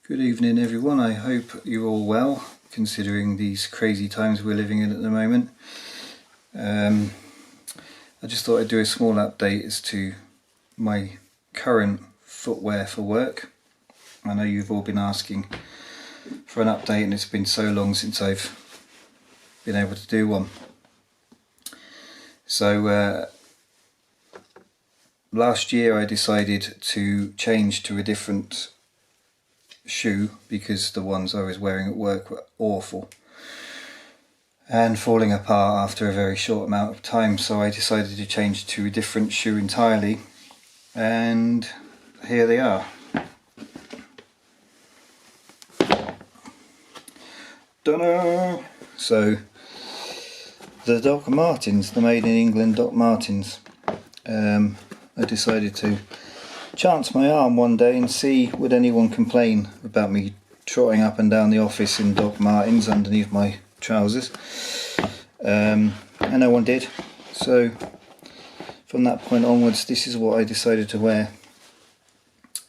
Good evening everyone, I hope you're all well considering these crazy times we're living in at the moment. I just thought I'd do a small update as to my current footwear for work. I know you've all been asking for an update and it's been so long since I've been able to do one. So last year I decided to change to a different shoe because the ones I was wearing at work were awful and falling apart after a very short amount of time, so I decided to change to a different shoe entirely, and here they are. Ta-da! So the Doc Martens, the made in England Doc Martens. I decided to chance my arm one day and see would anyone complain about me trotting up and down the office in Doc Martens underneath my trousers, and no one did. So from that point onwards this is what I decided to wear,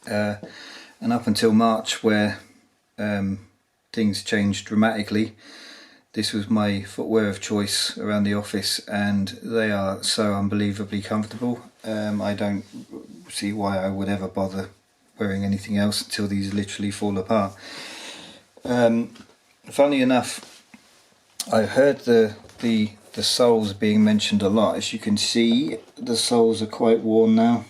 and up until March, where things changed dramatically, this was my footwear of choice around the office, and they are so unbelievably comfortable. I don't see why I would ever bother wearing anything else until these literally fall apart. Funnily enough, I've heard the soles being mentioned a lot. As you can see, the soles are quite worn now,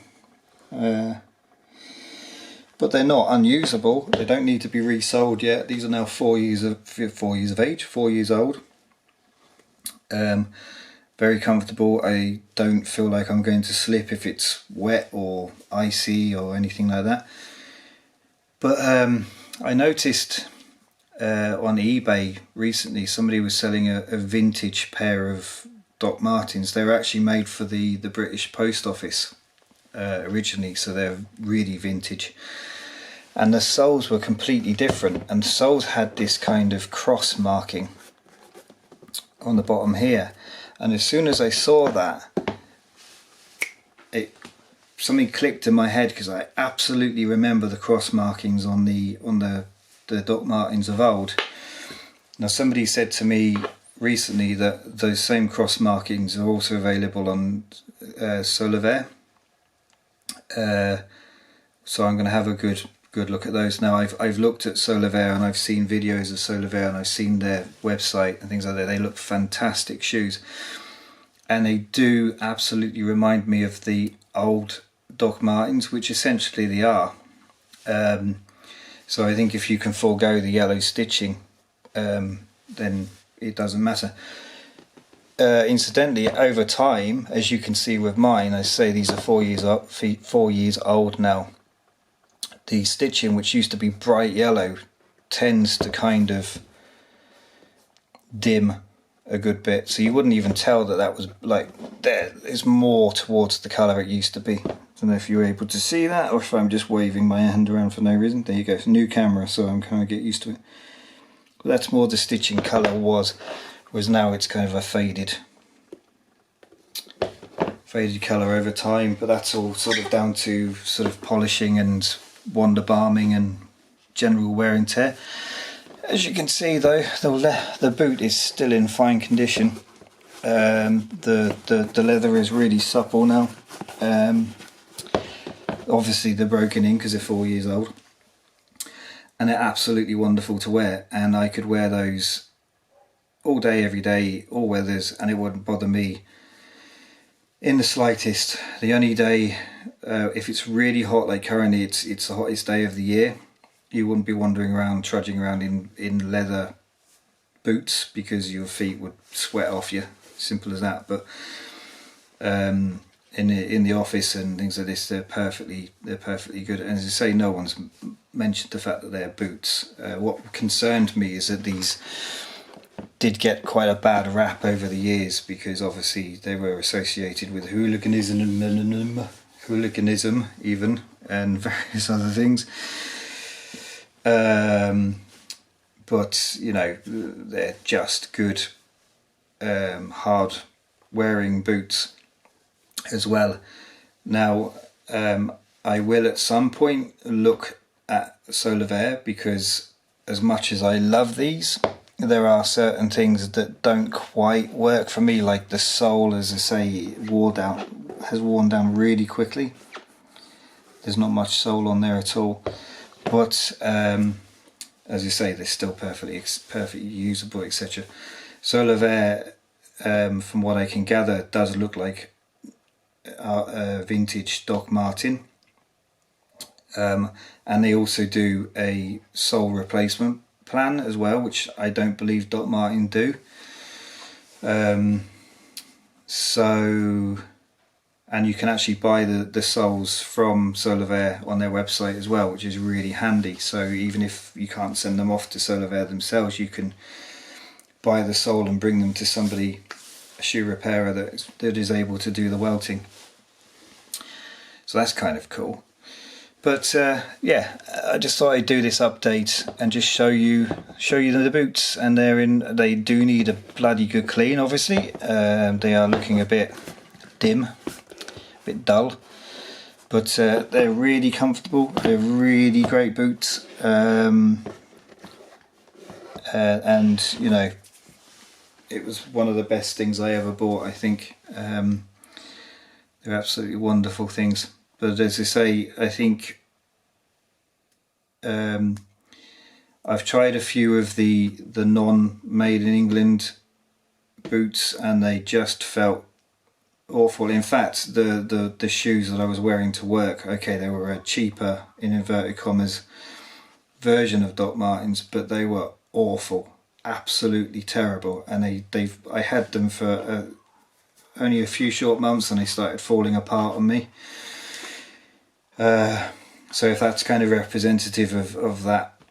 but they're not unusable. They don't need to be resoled yet. These are now 4 years of age, 4 years old. Very comfortable. I don't feel like I'm going to slip if it's wet or icy or anything like that. But I noticed on eBay recently somebody was selling a vintage pair of Doc Martens. They were actually made for the British Post Office originally, so they're really vintage. And the soles were completely different, and the soles had this kind of cross marking on the bottom here. And as soon as I saw that, something clicked in my head, because I absolutely remember the cross markings on the Doc Martens of old. Now somebody said to me recently that those same cross markings are also available on Solivere. So I'm going to have a good look at those now. I've looked at Solivere and I've seen videos of Solivere and I've seen their website and things like that. They look fantastic shoes, and they do absolutely remind me of the old Doc Martens, which essentially they are. So I think if you can forego the yellow stitching, then it doesn't matter. Incidentally, over time, as you can see with mine, I say these are 4 years old now. The stitching, which used to be bright yellow, tends to kind of dim a good bit, so you wouldn't even tell that was like there. It's more towards the colour it used to be. I don't know if you're able to see that or if I'm just waving my hand around for no reason. There you go, it's a new camera, so I'm kind of get used to it. But that's more the stitching colour was, whereas now it's kind of a faded colour over time. But that's all sort of down to sort of polishing and wander balming and general wear and tear. As you can see though, the boot is still in fine condition. The leather is really supple now. Obviously they're broken in because they're 4 years old, and they're absolutely wonderful to wear, and I could wear those all day, every day, all weathers, and it wouldn't bother me in the slightest. The only day, if it's really hot like currently, it's the hottest day of the year, you wouldn't be wandering around, trudging around in leather boots, because your feet would sweat off you, simple as that. But in the office and things like this, they're perfectly good. And as I say, no one's mentioned the fact that they're boots. What concerned me is that these did get quite a bad rap over the years, because obviously they were associated with hooliganism even, and various other things. But you know, they're just good hard wearing boots as well. Now I will at some point look at Solavair, because as much as I love these, there are certain things that don't quite work for me, like the sole, as I say, has worn down really quickly. There's not much sole on there at all, but as you say, they're still perfectly usable, etc. Solavair, from what I can gather, does look like a vintage Doc Martin, and they also do a sole replacement plan as well, which I don't believe Doc Martin do. And you can actually buy the soles from Solavair on their website as well, which is really handy. So even if you can't send them off to Solavair themselves, you can buy the sole and bring them to somebody, a shoe repairer that is able to do the welting. So that's kind of cool. But yeah, I just thought I'd do this update and just show you the boots, and they do need a bloody good clean, obviously. They are looking a bit dim, a bit dull, but they're really comfortable. They're really great boots, and you know, it was one of the best things I ever bought, I think. They're absolutely wonderful things. But as I say, I think I've tried a few of the non-made in England boots, and they just felt awful. In fact, the shoes that I was wearing to work, okay, they were a cheaper, in inverted commas, version of Doc Martens, but they were awful, absolutely terrible. And I had them for only a few short months, and they started falling apart on me. So if that's kind of representative of that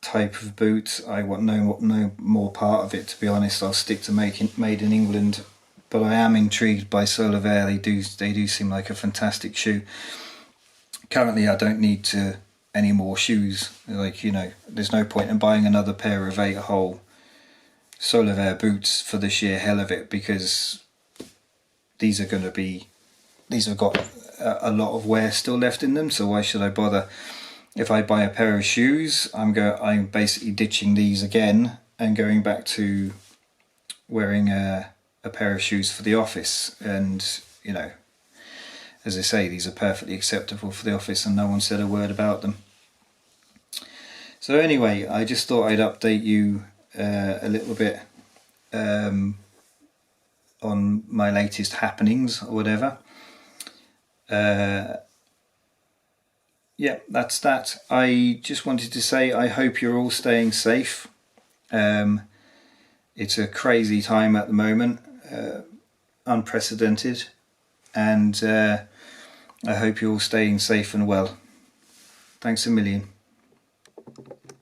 type of boot, I want no more part of it, to be honest. I'll stick to made in England. But I am intrigued by Solavair. They do seem like a fantastic shoe. Currently I don't need any more shoes. Like, you know, there's no point in buying another pair of 8-hole Solavair boots for the sheer hell of it, because these have got a lot of wear still left in them, so why should I bother? If I buy a pair of shoes, I'm basically ditching these again and going back to wearing a pair of shoes for the office. And you know, as I say, these are perfectly acceptable for the office, and no one said a word about them. So anyway, I just thought I'd update you a little bit on my latest happenings or whatever. Yeah, that's that. I just wanted to say I hope you're all staying safe. It's a crazy time at the moment, unprecedented, and I hope you're all staying safe and well. Thanks a million.